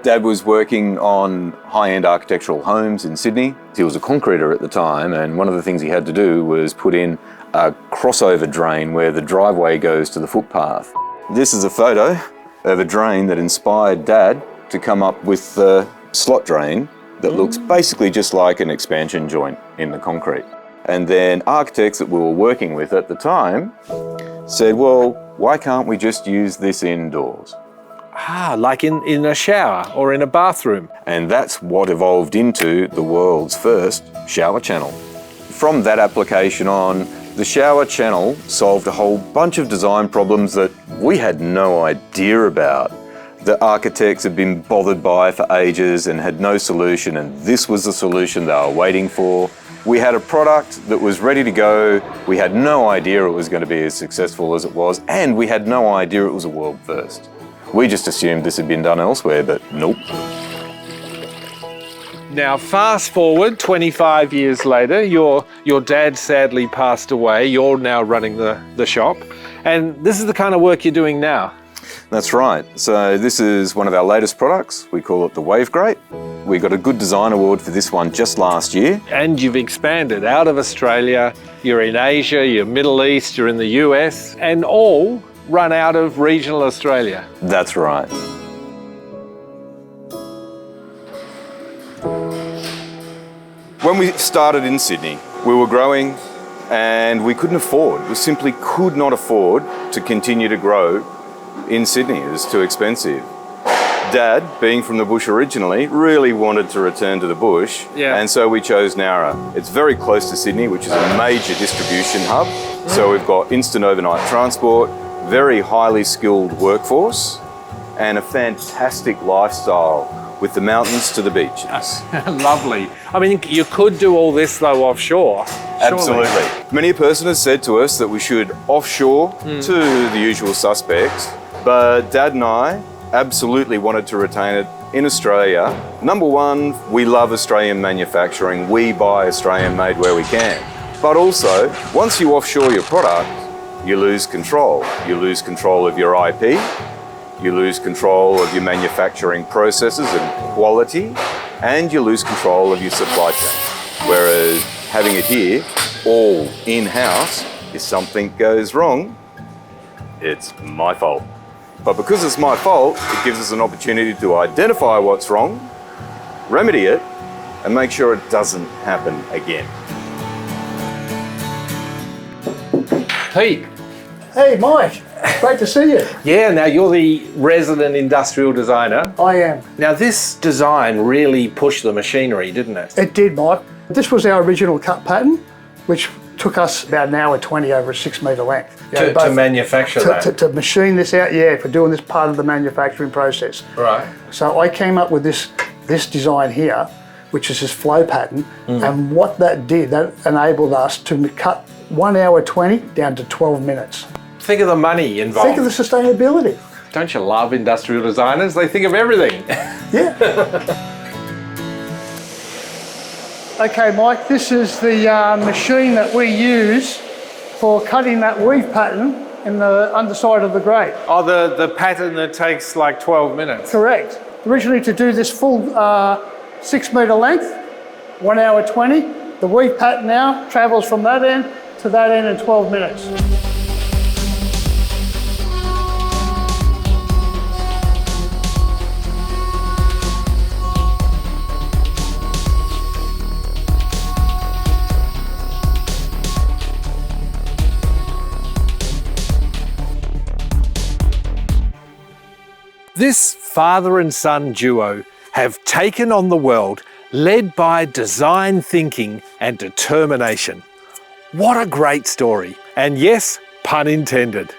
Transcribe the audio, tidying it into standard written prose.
Dad was working on high-end architectural homes in Sydney. He was a concreter at the time, and one of the things he had to do was put in a crossover drain where the driveway goes to the footpath. This is a photo of a drain that inspired Dad to come up with the slot drain that looks basically just like an expansion joint in the concrete. And then architects that we were working with at the time said, well, why can't we just use this indoors? Ah, like in a shower or in a bathroom. And that's what evolved into the world's first shower channel. From that application on, the shower channel solved a whole bunch of design problems that we had no idea about. The architects had been bothered by for ages and had no solution, and this was the solution they were waiting for. We had a product that was ready to go. We had no idea it was going to be as successful as it was, and we had no idea it was a world first. We just assumed this had been done elsewhere, but nope. Now, fast forward 25 years later, your dad sadly passed away. You're now running the shop, and this is the kind of work you're doing now. That's right. So this is one of our latest products. We call it the Wave Grate. We got a Good Design Award for this one just last year. And you've expanded out of Australia. You're in Asia, you're Middle East, you're in the US, and all run out of regional Australia. That's right. When we started in Sydney, we were growing and we couldn't afford, we simply could not afford to continue to grow in Sydney. It was too expensive. Dad, being from the bush originally, really wanted to return to the bush, and so we chose Nowra. It's very close to Sydney, which is a major distribution hub. So we've got instant overnight transport, very highly skilled workforce, and a fantastic lifestyle with the mountains to the beaches. Lovely. I mean, you could do all this though offshore. Absolutely. Many a person has said to us that we should offshore to the usual suspects, but Dad and I absolutely wanted to retain it in Australia. Number one, we love Australian manufacturing. We buy Australian made where we can. But also, once you offshore your product, you lose control. You lose control of your IP, you lose control of your manufacturing processes and quality, and you lose control of your supply chain. Whereas having it here, all in-house, if something goes wrong, it's my fault. But because it's my fault, it gives us an opportunity to identify what's wrong, remedy it, and make sure it doesn't happen again. Pete. Hey, Mike. Great to see you. Yeah, now you're the resident industrial designer. I am. Now this design really pushed the machinery, didn't it? It did, Mike. This was our original cut pattern, which took us about an hour 20 over a 6 metre length. To manufacture that? To machine this out, yeah, for doing this part of the manufacturing process. Right. So I came up with this design here, which is this flow pattern, and what that did, that enabled us to cut 1 hour 20 down to 12 minutes. Think of the money involved. Think of the sustainability. Don't you love industrial designers? They think of everything. Yeah. Okay, Mike, this is the machine that we use for cutting that weave pattern in the underside of the grate. Oh, the pattern that takes like 12 minutes. Correct. Originally to do this full 6 metre length, 1 hour 20. The weave pattern now travels from that end to that end in 12 minutes. This father and son duo have taken on the world, led by design thinking and determination. What a great story. And yes, pun intended.